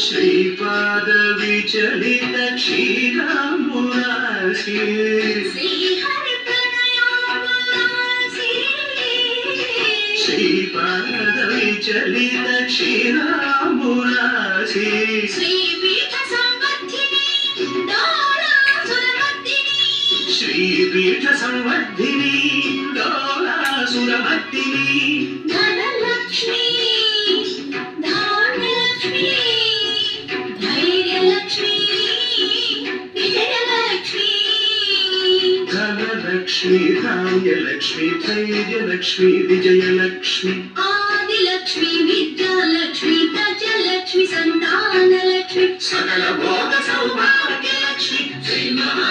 శ్రీపాద విచలిత క్షీరామురాసి శ్రీపాద విచలిత క్షీరామురాసి శ్రీపీఠ సంవర్ధిని డోలాసురమర్దిని ధనలక్ష్మి ధాన్యలక్ష్మి ధైర్యలక్ష్మి విజయలక్ష్మి ధనలక్ష్మి ధాన్యలక్ష్మి ధైర్యలక్ష్మి విజయలక్ష్మి ఆదిలక్ష్మి విద్యాలక్ష్మి ప్రజలక్ష్మి సంతానలక్ష్మి సకల భోగ సౌభాగ్యలక్ష్మి శ్రీ